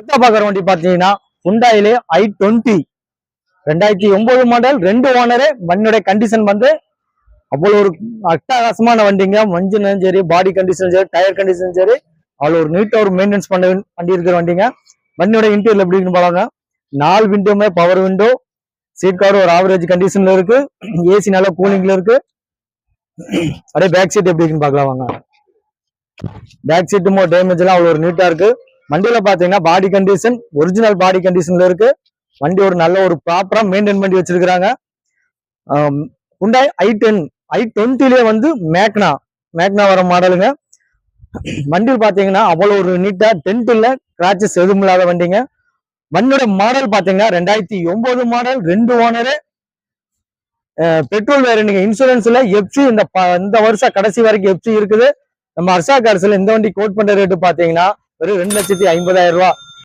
அடுத்த பாக்குற வண்டி பாத்தீங்கன்னா ஹுண்டாயிலே i20 2009 மாடல் 2 ஓனரு. வண்டியோட கண்டிஷன் வந்து அவ்வளவு ஒரு அட்டகாசமான வண்டிங்க. மஞ்சுனும் சரி, பாடி கண்டிஷன் சரி, டயர் கண்டிஷன் சரி, அவ்வளவு ஒரு நீட்டா ஒரு மெயின்டெனன்ஸ் பண்ண வண்டி இருக்கிற வண்டிங்க. வண்டியோட இன்டீரியர் எப்படி இருக்குன்னு பாருங்க. 4 விண்டோமே பவர் விண்டோ, சீட் கவர் ஒரு ஆவரேஜ் கண்டிஷன்ல இருக்கு, ஏசி நல்லா கூலிங்ல இருக்கு. அப்படியே பேக் சீட் எப்படி இருக்குன்னு பாக்கலாம் வாங்க. பேக் சீட்டுமோ டேமேஜ் எல்லாம் அவ்வளவு ஒரு நீட்டா இருக்கு. வண்டியில பாத்தீங்கன்னா பாடி கண்டிஷன் ஒரிஜினல் பாடி கண்டிஷன்ல இருக்கு. வண்டி ஒரு நல்ல ஒரு ப்ராப்பரா மெயின்டைன் பண்ணி வச்சிருக்காங்க. ஹுண்டாய் i20லயே வந்து மேக்னா வர மாடலுங்க. வண்டியில் பாத்தீங்கன்னா அவ்வளவு ஒரு நீட்டா டென்ட் இல்ல, கிராச்சஸ் எதுவும் இல்லாத வண்டிங்க. வண்டியோட மாடல் பாத்தீங்கன்னா 2009 மாடல், 2 ஓனரு. பெட்ரோல் வேற நீங்க இன்சூரன்ஸ்ல எஃப்சி இந்த வருஷம் கடைசி வரைக்கும் எஃப்சி இருக்குது. நம்ம அர்ஷா கார்ஸ்ல இந்த வண்டி கோட் பண்ற ரேட்டு பாத்தீங்கன்னா வெறும் 2,50,000 ரூபாய்.